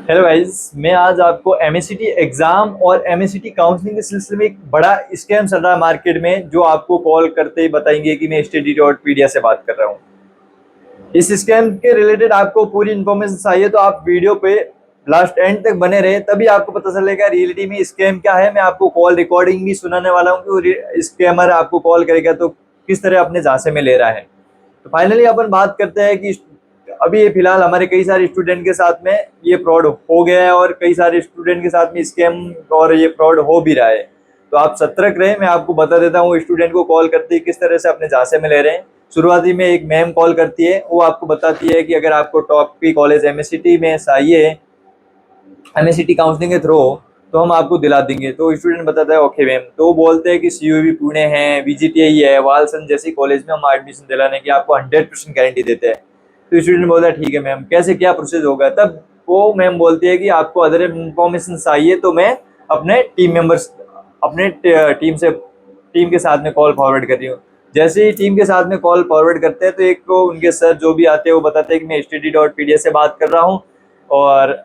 Hello guys, मैं आज आपको एमएससीटी एग्जाम और एमएससीटी काउंसलिंग के सिलसिले में एक बड़ा स्कैम चल रहा है मार्केट में, जो आपको कॉल करते ही बताएंगे कि मैं study.pedia से बात कर रहा हूँ। इस स्कैम के रिलेटेड आपको पूरी इन्फॉर्मेशन चाहिए तो आप वीडियो पे लास्ट एंड तक बने रहे, तभी आपको पता चलेगा रियलिटी में स्कैम क्या है। मैं आपको कॉल रिकॉर्डिंग भी सुनाने वाला हूँ कि स्कैमर आपको कॉल करेगा तो किस तरह अपने झांसे में ले रहा है। तो फाइनली अपन बात करते हैं कि अभी ये फिलहाल हमारे कई सारे स्टूडेंट के साथ में ये फ्रॉड हो गया है और कई सारे स्टूडेंट के साथ में स्कैम और ये फ्रॉड हो भी रहा है। तो आप सतर्क रहे, मैं आपको बता देता हूँ स्टूडेंट को कॉल करते ही किस तरह से अपने झांसे में ले रहे हैं। शुरुआती में एक मैम कॉल करती है, वो आपको बताती है कि अगर आपको टॉप की कॉलेज एमएससीटी में चाहिए, एमएससीटी काउंसलिंग के थ्रू, तो हम आपको दिला देंगे। तो स्टूडेंट बताता है ओके मैम। तो वो बोलते हैं कि सीयूबी पुणे है, वीजीटीआई है, वालसन जैसी कॉलेज में हम एडमिशन दिलाने की आपको 100% गारंटी देते हैं। तो स्टूडेंट बोलता है ठीक है मैम, कैसे क्या प्रोसेस होगा। तब वो मैम बोलती है कि आपको अदर इन्फॉर्मेशन चाहिए तो मैं अपने टीम मेंबर्स, अपने टीम के साथ में कॉल फॉरवर्ड कर रही हूँ। जैसे ही टीम के साथ में कॉल फॉरवर्ड करते हैं तो एक को उनके सर जो भी आते हैं वो बताते हैं कि मैं study.pedia से बात कर रहा हूँ, और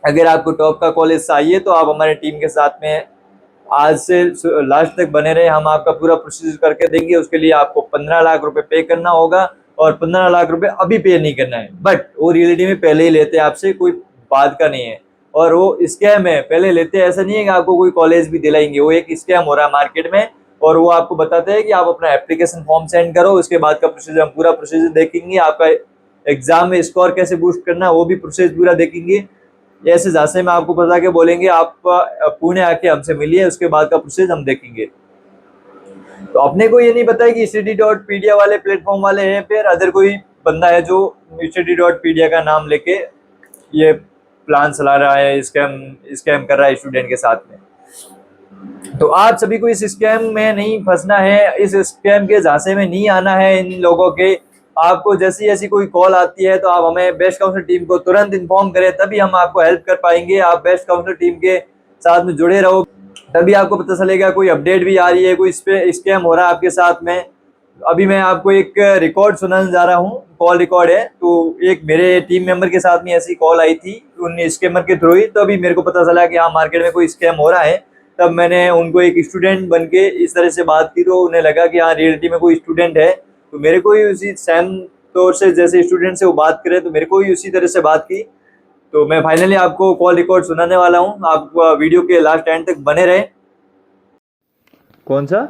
अगर आपको टॉप का कॉलेज चाहिए तो आप हमारे टीम के साथ में आज से लास्ट तक बने रहे, हम आपका पूरा प्रोसीजर करके देंगे। उसके लिए आपको 15 लाख रुपए पे करना होगा, और 15 लाख रुपए अभी पे नहीं करना है, बट वो रियलिटी में पहले ही लेते हैं आपसे, कोई बात का नहीं है। और वो स्कैम है, पहले लेते हैं, ऐसा नहीं है कि आपको कोई कॉलेज भी दिलाएंगे। वो एक स्कैम हो रहा है मार्केट में, और वो आपको बताते हैं कि आप अपना एप्लीकेशन फॉर्म सेंड करो, उसके बाद का प्रोसीजर हम पूरा प्रोसीजर देखेंगे। आपका एग्जाम में स्कोर कैसे बूस्ट करना है वो भी प्रोसेस पूरा देखेंगे। ऐसे झांसे में आपको पता के बोलेंगे आप पुणे आके हमसे मिलिए, उसके बाद का प्रोसेस हम देखेंगे। तो अपने को ये नहीं पता है कि study.pedia वाले प्लेटफॉर्म वाले हैं, फिर अदर कोई बंदा है जो study.pedia का नाम लेके ये प्लान चला रहा है, स्कैम स्कैम कर रहा है स्टूडेंट के साथ में। तो आप सभी को इस स्कैम में नहीं फंसना है, इस स्कैम के झांसे में नहीं आना है इन लोगों के। आपको जैसी ऐसी कोई कॉल आती है तो आप हमें बेस्ट काउंसलर टीम को तुरंत इन्फॉर्म करें, तभी हम आपको हेल्प कर पाएंगे। आप बेस्ट काउंसलर टीम के साथ में जुड़े रहो, तभी आपको पता चलेगा कोई अपडेट भी आ रही है, कोई इस पे स्कैम हो रहा है आपके साथ में। अभी मैं आपको एक रिकॉर्ड सुनाने जा रहा हूँ, कॉल रिकॉर्ड है। तो एक मेरे टीम मेंबर के साथ में ऐसी कॉल आई थी उन स्कैमर के थ्रू ही, तो अभी मेरे को पता चला कि हाँ मार्केट में कोई स्कैम हो रहा है। तब मैंने उनको एक स्टूडेंट बन के इस तरह से बात की, तो उन्हें लगा कि हाँ रियलिटी में कोई स्टूडेंट है। तो मेरे को ही उसी सेम तौर से जैसे स्टूडेंट से वो बात करे, तो मेरे को ही उसी तरह से बात की। तो मैं फाइनली आपको कॉल रिकॉर्ड सुनाने वाला हूँ, आप वीडियो के लास्ट एंड तक बने रहे। कौन सा?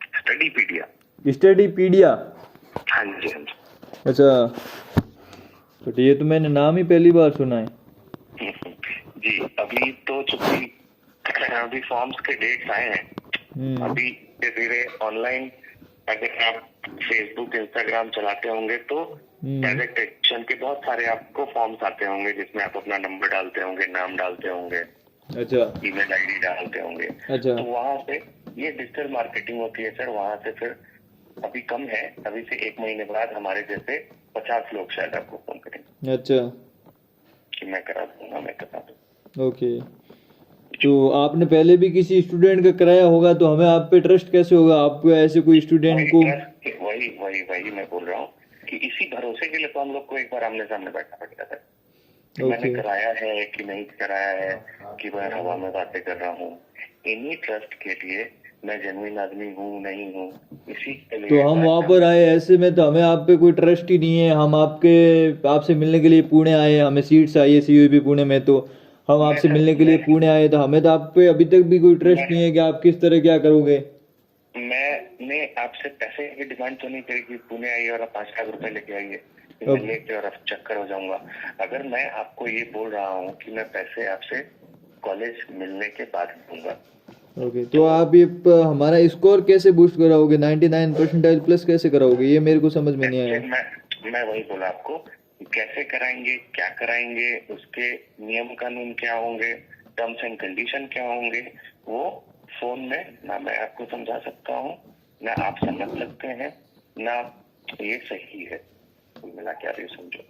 स्टडीपीडिया। स्टडीपीडिया? हाँ जी, हाँ जी। अच्छा, तो ये तो मैंने नाम ही पहली बार सुना है। जी, अभी तो चूंकि अभी फॉर्म्स के डेट्स आए हैं, अभी धीरे धीरे ऑनलाइन अगर आप फेसबुक इंस्टाग्राम चलाते होंगे तो डायरेक्ट एडमिशन के बहुत सारे आपको फॉर्म्स आते होंगे, जिसमें आप अपना नंबर डालते होंगे, नाम डालते होंगे, अच्छा, ईमेल आईडी डालते होंगे। अच्छा, तो वहां से ये डिजिटल मार्केटिंग होती है सर। वहां से फिर अभी कम है, अभी से 1 महीने बाद हमारे जैसे 50 लोग शायद आपको फोन करेंगे। अच्छा, कि मैं करा दूंगा, मैं करा दूंगा। ओके। तो आपने पहले भी किसी स्टूडेंट का कराया होगा, तो हमें आप पे ट्रस्ट कैसे होगा? आपको ऐसे कोई स्टूडेंट को वही वही वही मैं बोल रहा हूँ कि इसी भरोसे के लिए तो हम लोग को एक बार आमने सामने बैठना पड़ता था कि मैंने कराया है कि नहीं कराया है, कि मैं हवा में बातें कर रहा हूँ। इन्हीं ट्रस्ट के लिए मैं जेन्युइन आदमी हूँ नहीं हूँ, इसी के लिए। तो हम वहाँ पर आए, ऐसे में तो हमें आप पे कोई ट्रस्ट ही नहीं है। हम आपसे मिलने के लिए पुणे आए, हमें सीट चाहिए सीयूबी पुणे में, तो हम आपसे मिलने के लिए पुणे आए, तो हमें तो आप पे अभी तक भी कोई ट्रस्ट नहीं है कि आप किस तरह क्या करोगे। मैंने आपसे पैसे की डिमांड तो नहीं करी कि पुणे आइए और आप 5 लाख रुपए लेके आइए, लेके और चक्कर हो जाऊंगा। अगर मैं आपको ये बोल रहा हूँ कि मैं पैसे आपसे कॉलेज मिलने के बाद दूंगा, ओके, तो आप ये हमारा स्कोर कैसे बूस्ट कराओगे? 99 परसेंटाइल प्लस कैसे कराओगे? ये मेरे को समझ में नहीं आया। मैं वही बोला आपको, कैसे कराएंगे, क्या कराएंगे, उसके नियम कानून क्या होंगे, टर्म्स एंड कंडीशन क्या होंगे, वो फोन में ना मैं आपको समझा सकता हूँ, ना आप समझ सकते हैं, ना ये सही है। मिला क्या भी समझो।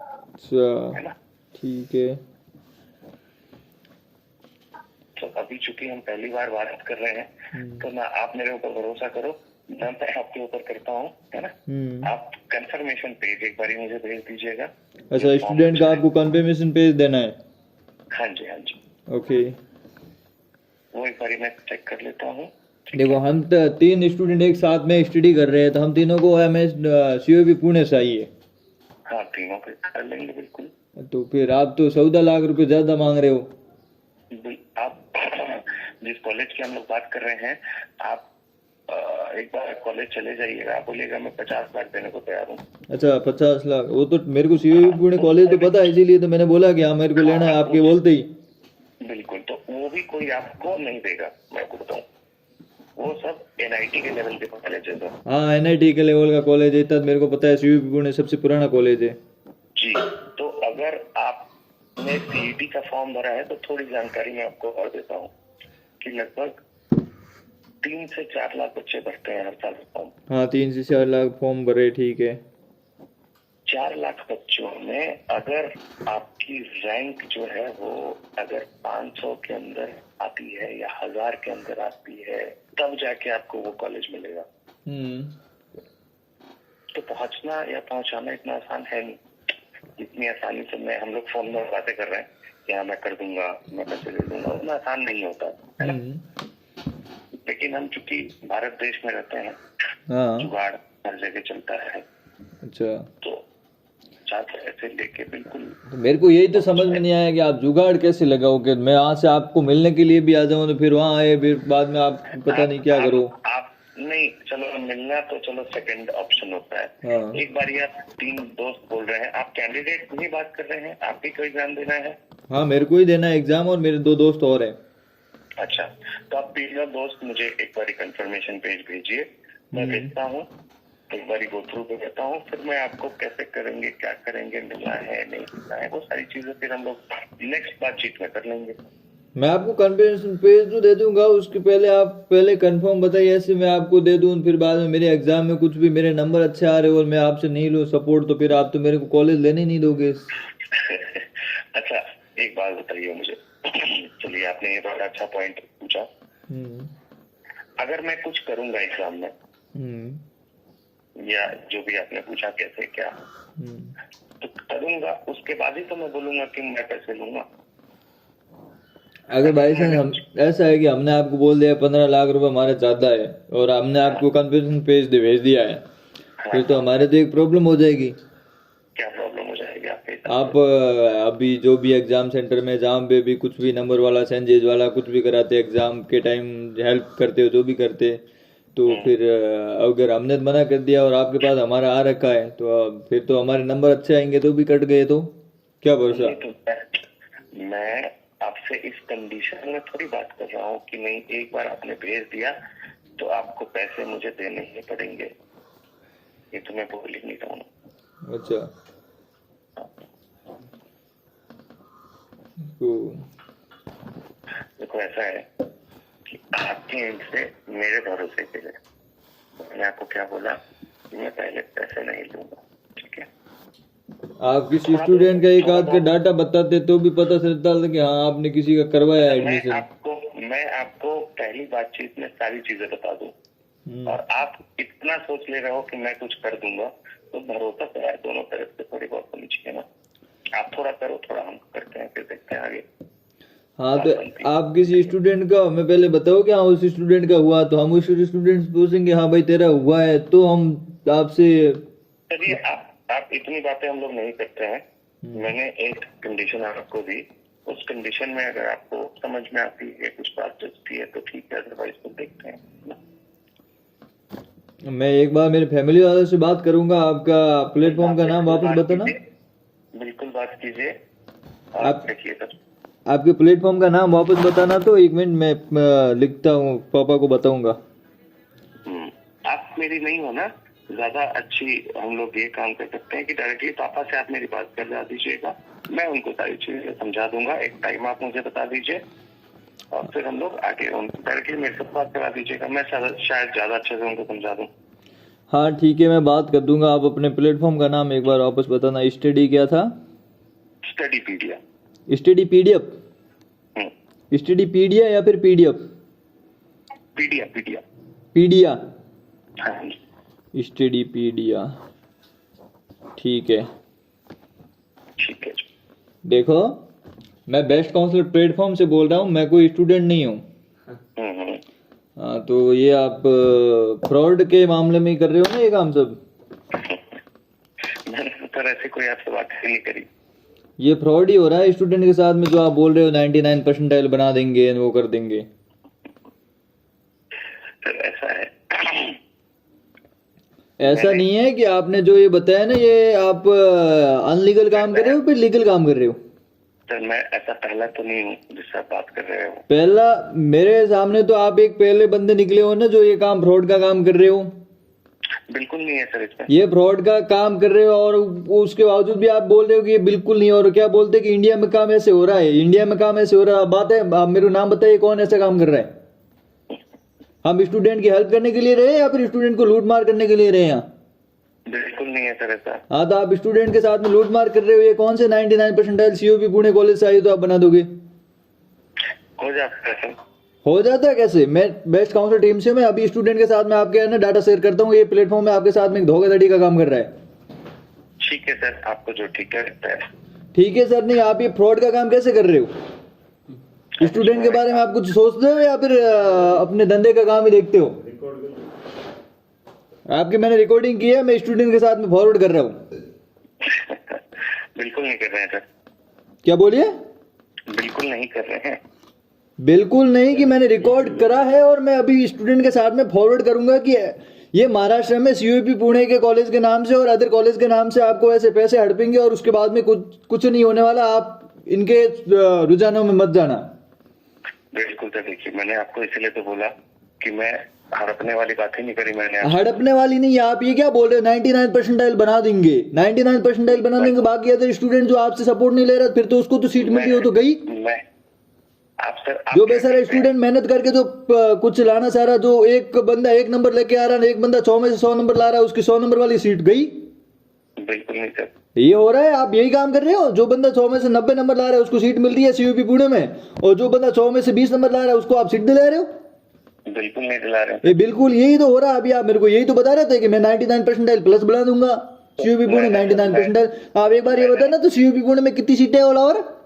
अच्छा, है ना? ठीक है। तो अभी चूंकि हम पहली बार बात कर रहे हैं, तो ना आप मेरे ऊपर भरोसा करो, ना मैं आपके ऊपर करता हूँ, है ना? आप कंफर्मेशन पेज एक बार मुझे भेज दीजिएगा, अच्छा, स्टूडेंट का आपको कंफर्मेशन पेज देना है? हाँ जी, हाँ जी, ओके। वो एक बारी मैं चेक कर लेता हूँ। देखो, हम 3 स्टूडेंट एक साथ में स्टडी कर रहे हैं, तो हम तीनों को MS COP पुणे चाहिए। हाँ, तीनों पे कर लेंगे बिल्कुल। तो फिर आप तो 14 लाख रुपए ज्यादा मांग रहे हो। आप जिस कॉलेज की हम लोग बात कर रहे हैं, आप एक बार कॉलेज चले जाइएगा, आप बोलिएगा मैं 50 लाख देने को तैयार हूँ। अच्छा, 50 लाख? वो तो मेरे को COP पुणे कॉलेज तो पता है, इसीलिए तो मैंने बोला कि हाँ मेरे को लेना है आपके बोलते ही। बिल्कुल, तो वो भी कोई आपको नहीं देगा, मैं आपको बताऊँ। वो सब NIT के लेवल के कॉलेज है। हाँ, NIT के लेवल का कॉलेज है, इतना मेरे को पता है। COP पुणे सबसे पुराना कॉलेज है जी। तो अगर आपने CET का फॉर्म भरा है तो थोड़ी जानकारी मैं आपको और देता हूँ कि लगभग 3 से 4 लाख बच्चे भरते हैं हर साल फॉर्म। हाँ, 3 से 4 लाख फॉर्म भरे, ठीक है। 4 लाख बच्चों में अगर आपकी रैंक जो है वो अगर 500 के अंदर आती है या 1000 के अंदर आती है, तब जाके आपको वो कॉलेज मिलेगा। तो पहुंचना या पहुंचाना इतना आसान है नहीं, इतनी आसानी से मैं हम लोग फोन में बातें कर रहे हैं कि हाँ मैं कर दूंगा, मैं पैसे ले लूंगा, उतना आसान नहीं होता है ना। लेकिन हम चूंकि भारत देश में रहते हैं, हाँ। जुगाड़ हर जगह चलता है। अच्छा, तो छात्र ऐसे लेके बिल्कुल। तो मेरे को यही तो समझ में नहीं आया कि आप जुगाड़ कैसे लगाओगे। मैं यहाँ से आपको मिलने के लिए भी आ जाऊँ तो फिर वहाँ आए, फिर बाद में आप पता नहीं क्या करो। आप नहीं, चलो मिलना तो चलो सेकंड ऑप्शन होता है। हाँ। एक बार आप 3 दोस्त बोल रहे हैं, आप कैंडिडेट की बात कर रहे हैं, आप भी कोई एग्जाम देना है? हाँ, मेरे को ही देना है एग्जाम, और मेरे 2 दोस्त और हैं। अच्छा, तो आप तीनों दोस्त मुझे एक बार कंफर्मेशन पेज भेजिए, मैं भेजता हूँ, एक बार गो थ्रू कर देता हूँ, फिर मैं आपको कैसे करेंगे, क्या करेंगे, मिलना है नहीं मिलना है, वो सारी चीजें फिर हम लोग नेक्स्ट बातचीत में कर लेंगे। मैं आपको कंफर्मेशन पेज तो दे दूंगा, उसके पहले आप पहले कंफर्म बताइए। ऐसे मैं आपको दे दूं, फिर बाद में मेरे एग्जाम में कुछ भी मेरे नंबर अच्छे आ रहे हो और मैं आपसे नहीं लूँ सपोर्ट, तो फिर आप तो मेरे को कॉलेज लेने ही नहीं दोगे। अच्छा, एक बात बताइए मुझे। चलिए, आपने ये बड़ा अच्छा पॉइंट पूछा। अगर मैं कुछ करूंगा एग्जाम में, या जो भी आपने पूछा कैसे क्या, तो करूंगा, उसके बाद ही तो मैं बोलूंगा कि मैं पैसे लूंगा। अगर भाई साहब हम ऐसा है कि हमने आपको बोल दिया 15 लाख रुपए हमारा ज्यादा है और हमने आपको कंफर्मेशन पेज भेज दिया है, फिर तो हमारे तो एक प्रॉब्लम हो जाएगी। क्या प्रॉब्लम हो जाएगी आपके? आप अभी जो भी एग्जाम सेंटर में जहाँ पे भी कुछ भी नंबर वाला सेंजेज वाला कुछ भी कराते एग्जाम के टाइम, हेल्प करते हो जो भी करते, तो फिर अगर हमने मना कर दिया और आपके पास हमारा आ रखा है, तो फिर तो हमारे नंबर अच्छे आएंगे, तो भी कट गए तो क्या भरोसा। मैं आपसे इस कंडीशन में थोड़ी बात कर रहा हूँ कि नहीं, एक बार आपने भेज दिया तो आपको पैसे मुझे देने ही पड़ेंगे, ये तो मैं बोल ही नहीं रहा हूँ। अच्छा, तो देखो ऐसा है कि आपके एंड से मेरे भरोसे के लिए मैंने आपको क्या बोला कि मैं पहले पैसे नहीं लूंगा, ठीक है। आप किसी स्टूडेंट का एक आध का डाटा बताते तो भी पता चलता था कि हाँ आपने किसी का करवाया एडमिशन। मैं आपको पहली बातचीत में सारी चीजें बता दूं, और आप इतना सोच ले रहे हो कि मैं कुछ कर दूंगा, तो भरोसा तो यार दोनों तरफ से थोड़ी बहुत होनी चाहिए ना। आप थोड़ा करो, थोड़ा हम करते हैं, फिर देखते हैं आगे। हाँ, तो आप किसी स्टूडेंट का हमें पहले बताओ कि हाँ उस स्टूडेंट का हुआ, तो हम उस स्टूडेंट से पूछेंगे हाँ भाई तेरा हुआ है, तो हम आपसे। चलिए, आप इतनी बातें हम लोग नहीं करते हैं। मैंने एक कंडीशन आपको दी, उस कंडीशन में अगर आपको समझ में आती है, कुछ बात जचती है तो ठीक है, अदरवाइज तो देखते हैं। मैं एक बार मेरे फैमिली वालों से बात करूंगा। आपका प्लेटफॉर्म का नाम वापस बताना। बिल्कुल बात कीजिए। आप देखिए सर, आपके प्लेटफॉर्म का नाम वापस बताना, तो 1 मिनट मैं लिखता हूँ, पापा को बताऊंगा। आप मेरी नहीं हो ना, ज्यादा अच्छी हम लोग ये काम कर सकते हैं कि डायरेक्टली पापा से आप मेरी बात करवा दीजिएगा, मैं उनको सारी चीजें समझा दूंगा। एक टाइम आप मुझे बता दीजिए और फिर हम लोग आगे डायरेक्टली मेरे से बात करा दीजिएगा, मैं शायद ज्यादा अच्छे से उनको समझा दूं। हाँ ठीक है, मैं बात कर दूंगा। आप अपने प्लेटफॉर्म का नाम एक बार वापस बताना। स्टडी क्या था? Studypedia. Study PDF? Studypedia या फिर पीडीएफ? पीडिया पीडिया पीडिया। हाँ, स्टडी पीडिया, ठीक है। ठीक है। देखो, मैं बेस्ट काउंसलर प्लेटफॉर्म से बोल रहा हूँ, मैं कोई स्टूडेंट नहीं हूँ। हम्म। हाँ, तो ये आप फ्रॉड के मामले में ही कर रहे हो ना ये काम सब? मैंने सर ऐसे कोई आपसे बात ही नहीं करी। ये फ्रॉड ही हो रहा है स्टूडेंट के साथ में, जो आप बोल रहे हो 99 परसेंटाइल बना देंगे, वो कर देंगे। सर ऐसा है, ऐसा नहीं है कि आपने जो ये बताया ना, ये आप अनलीगल काम कर रहे हो फिर लीगल काम कर रहे हो? सर मैं ऐसा पहला तो नहीं हूँ जिससे आप बात कर रहे हो। पहला मेरे सामने तो आप एक पहले बंदे निकले हो ना जो ये काम फ्रॉड का काम कर रहे हो। बिल्कुल नहीं है सर इसमें। ये फ्रॉड का काम कर रहे हो और उसके बावजूद भी आप बोल रहे हो कि ये बिल्कुल नहीं। और क्या बोलते हैं कि इंडिया में काम ऐसे हो रहा है, इंडिया में काम ऐसे हो रहा है। बात है, आप मेरे को नाम बताइए कौन ऐसा काम कर रहा है? हम स्टूडेंट की हेल्प करने के लिए रहे या फिर स्टूडेंट को लूट मार करने के लिए रहे यहाँ? बिल्कुल नहीं है सर ऐसा। हाँ, तो आप स्टूडेंट के साथ में लूट मार कर रहे हो। ये कौन से 99 परसेंटाइल सीओपी पुणे कॉलेज से आई तो आप बना दोगे? हो जाता है सर। हो जाता है कैसे? मैं बेस्ट काउंसलर टीम से मैं अभी स्टूडेंट के साथ में आपके है ना डाटा शेयर करता हूँ। ये प्लेटफॉर्म में आपके साथ में एक धोखाधड़ी का काम कर रहा है। ठीक है सर, आपको जो ठीक है लगता है। ठीक है सर। नहीं, आप ये फ्रॉड का काम कैसे कर रहे हो? स्टूडेंट के बारे में आप कुछ सोचते हो या फिर अपने धंधे का काम ही देखते हो? आपकी मैंने रिकॉर्डिंग की है, मैं स्टूडेंट के साथ में फॉरवर्ड कर रहा हूँ। बिल्कुल नहीं कर रहे हैं सर। क्या बोलिए? बिल्कुल नहीं कर रहे हैं। बिल्कुल नहीं कि मैंने रिकॉर्ड करा है और मैं अभी स्टूडेंट के साथ में फॉरवर्ड करूंगा कि ये महाराष्ट्र में सीयूपी पुणे के कॉलेज के नाम से और अदर कॉलेज के नाम से आपको ऐसे पैसे हड़पेंगे और उसके बाद में कुछ नहीं होने वाला। आप इनके रुझानों में मत जाना। बिल्कुल सर, देखिए मैंने आपको इसलिए तो बोला कि मैं हड़पने वाली बात ही नहीं करी मैंने। हड़पने वाली नहीं, आप ये क्या बोल रहे हो 99 परसेंटाइल बना देंगे? 99 परसेंटाइल बना देंगे, बाकी अदर स्टूडेंट जो आपसे सपोर्ट नहीं ले रहा फिर तो उसको तो सीट मिलती हो तो गई। मैं आप सर जो बेचारा स्टूडेंट मेहनत करके जो कुछ लाना चाह रहा, जो एक बंदा 1 नंबर लेके आ रहा है, एक बंदा 100 में से 100 नंबर ला रहा है, उसकी 100 नंबर वाली सीट गई। बिल्कुल नहीं सर। ये हो रहा है, आप यही काम कर रहे हो। जो बंदा 100 में से 90 नंबर ला रहा है उसको सीट मिल रही है सीयूपी पुणे में, और जो बंदा 100 में से 20 नंबर ला रहा है उसको आप सीट दिला रहे हो। बिल्कुल नहीं दिला रहे। ये बिल्कुल यही तो हो रहा है। अभी आप मेरे को यही तो बता रहे थे कि मैं 99 परसेंटाइल प्लस बना दूंगा सीयूपी पुणे 99 परसेंटाइल। आप एक बार ये बताना तो सीयूपी पुणे में कितनी सीटें और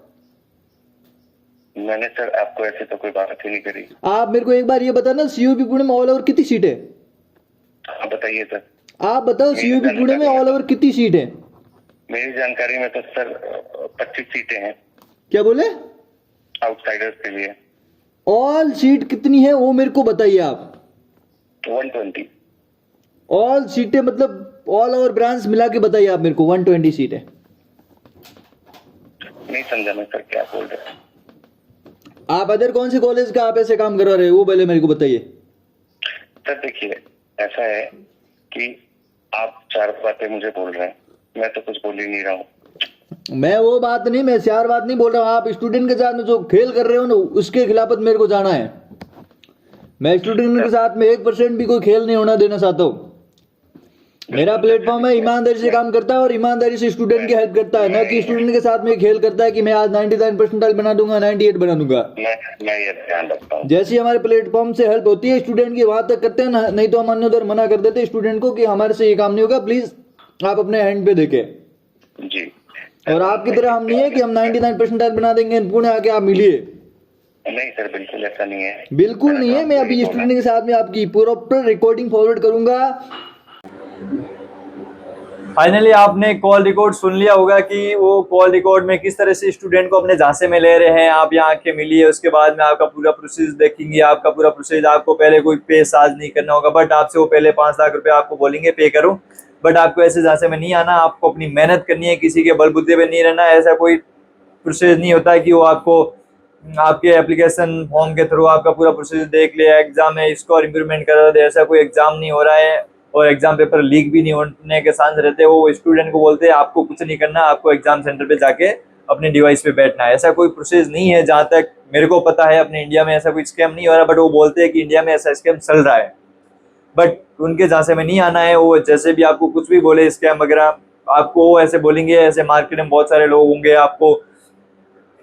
मैंने सर आपको ऐसे तो कोई बात ही नहीं करी। आप मेरे को एक बार ये बताना सीयूपी पुणे में ऑल ओवर कितनी सीटें? आप बताइए सर। आप बताओ सीयूपी पुणे में ऑल ओवर कितनी सीट है? मेरी जानकारी में तो सर 25 सीटें हैं। क्या बोले? आउटसाइडर्स के लिए। ऑल सीट कितनी है वो मेरे को बताइए आप। 120। ऑल सीटें मतलब ऑल ओवर ब्रांच मिला के बताइए आप मेरे को। 120 सीट है। नहीं समझा मैं सर क्या बोल रहे हैं। आप अदर कौन से कॉलेज का आप ऐसे काम करवा रहे हो वो पहले मेरे को बताइए। सर देखिए ऐसा है कि आप 4 बातें मुझे बोल रहे हैं, मैं तो कुछ बोल ही नहीं रहा हूँ। मैं वो बात नहीं, मैं 4 बात नहीं बोल रहा हूँ। आप स्टूडेंट के साथ में जो खेल कर रहे हो ना उसके खिलाफत मेरे को जाना है। मैं स्टूडेंट के साथ में 1% भी कोई खेल नहीं होना देना चाहता हूँ। मेरा प्लेटफॉर्म है ईमानदारी से काम करता है और ईमानदारी से स्टूडेंट की हेल्प करता है, न कि स्टूडेंट के साथ में खेल करता है कि मैं आज 99 परसेंटाइल बना दूंगा, 98 बना दूंगा। मैं ये ध्यान रखता हूँ। जैसी हमारे प्लेटफॉर्म से हेल्प होती है स्टूडेंट की वहां तक करते हैं ना, नहीं तो हम अन्य उधर मना कर देते स्टूडेंट को कि हमारे से ये काम नहीं होगा, प्लीज आप अपने हैंड पे देखे। जी। और आपकी तरह हम नहीं है कि हम 99 परसेंटाइल बना देंगे पुणे आके आप मिलिए। नहीं सर बिल्कुल ऐसा नहीं है। बिल्कुल नहीं है। मैं अभी स्टूडेंट के साथ में आपकी प्रॉपर रिकॉर्डिंग फॉरवर्ड करूंगा। फाइनली आपने कॉल रिकॉर्ड सुन लिया होगा कि वो कॉल रिकॉर्ड में किस तरह से स्टूडेंट को अपने झांसे में ले रहे हैं। आप यहाँ आके मिलिए, उसके बाद में आपका पूरा प्रोसेस देखेंगे। आपका पूरा प्रोसेस, आपको पहले कोई पे चार्ज नहीं करना होगा, बट आपसे वो पहले 5 लाख रुपए आपको बोलेंगे पे करो। बट आपको ऐसे झांसे में नहीं आना, आपको अपनी मेहनत करनी है, किसी के बलबूते पे नहीं रहना। ऐसा कोई प्रोसेस नहीं होता है कि वो आपको आपके एप्लीकेशन फॉर्म के थ्रू आपका पूरा प्रोसेस देख ले, एग्जाम है इसको इम्प्रूवमेंट करा दे। ऐसा कोई एग्जाम नहीं हो रहा है और एग्जाम पेपर लीक भी नहीं होने के चांस रहते। वो स्टूडेंट को बोलते हैं आपको कुछ नहीं करना, आपको एग्जाम सेंटर पे जाके अपने डिवाइस पे बैठना है। ऐसा कोई प्रोसेस नहीं है, जहाँ तक मेरे को पता है अपने इंडिया में ऐसा कोई स्कैम नहीं हो रहा। बट वो बोलते हैं कि इंडिया में ऐसा स्कैम चल रहा है, बट उनके झांसे में नहीं आना है। वो जैसे भी आपको कुछ भी बोले स्कैम वगैरह, आपको वो ऐसे बोलेंगे। ऐसे मार्केट में बहुत सारे लोग होंगे, आपको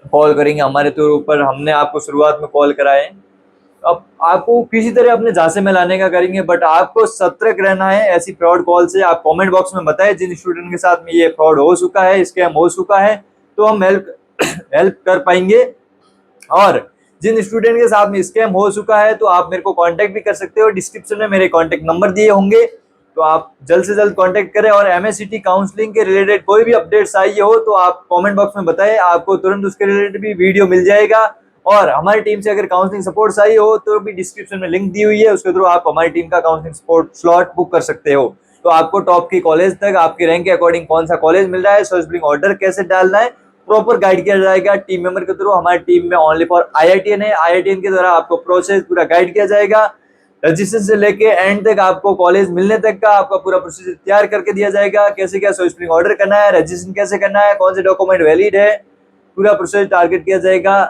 कॉल करेंगे हमारे तो ऊपर, हमने आपको शुरुआत में कॉल करा है। अब आपको किसी तरह अपने झांसे में लाने का करेंगे, बट आपको सतर्क रहना है ऐसी फ्रॉड कॉल से। आप कमेंट बॉक्स में बताएं जिन स्टूडेंट के साथ में ये फ्रॉड हो चुका है, स्कैम हो चुका है, तो हम हेल्प हेल्प कर पाएंगे। और जिन स्टूडेंट के साथ में स्कैम हो चुका है तो आप मेरे को कांटेक्ट भी कर सकते हो, डिस्क्रिप्शन में मेरे कांटेक्ट नंबर दिए होंगे, तो आप जल्द से जल्द कांटेक्ट करें। और एमएससीटी काउंसलिंग के रिलेटेड कोई भी अपडेट्स आई हो तो आप कमेंट बॉक्स में बताएं, आपको तुरंत उसके रिलेटेड भी वीडियो मिल जाएगा। और हमारी टीम से अगर काउंसलिंग सपोर्ट चाहिए हो तो भी डिस्क्रिप्शन में लिंक दी हुई है, उसके थ्रू आप हमारी टीम का काउंसलिंग सपोर्ट स्लॉट बुक कर सकते हो। तो आपको टॉप की कॉलेज तक आपके रैंक के अकॉर्डिंग कौन सा कॉलेज मिल रहा है, सर्च बिलिंग ऑर्डर कैसे डालना है, प्रॉपर गाइड किया जाएगा टीम मेंबर के थ्रू। हमारी टीम में ओनली फॉर आईआईटीएन है, आईआईटीएन के द्वारा आपको प्रोसेस पूरा गाइड किया जाएगा। रजिस्ट्रेशन से लेके एंड तक आपको कॉलेज मिलने तक का आपका पूरा प्रोसीजर तैयार करके दिया जाएगा, कैसे क्या सर्च बिलिंग ऑर्डर करना है, रजिस्ट्रेशन कैसे करना है, कौन से डॉक्यूमेंट वैलिड है, पूरा प्रोसेस टारगेट किया जाएगा।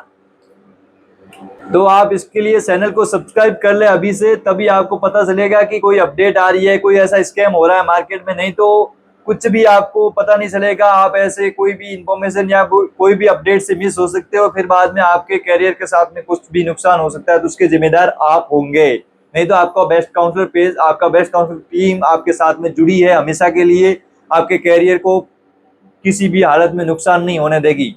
तो आप इसके लिए चैनल को सब्सक्राइब कर ले अभी से, तभी आपको पता चलेगा कि कोई अपडेट आ रही है, कोई ऐसा स्कैम हो रहा है मार्केट में, नहीं तो कुछ भी आपको पता नहीं चलेगा। आप ऐसे कोई भी इंफॉर्मेशन या कोई भी अपडेट से मिस हो सकते हो, फिर बाद में आपके कैरियर के साथ में कुछ भी नुकसान हो सकता है, तो उसके जिम्मेदार आप होंगे। नहीं तो आपका बेस्ट काउंसलर पेज, आपका बेस्ट काउंसलर टीम आपके साथ में जुड़ी है हमेशा के लिए, आपके कैरियर को किसी भी हालत में नुकसान नहीं होने देगी।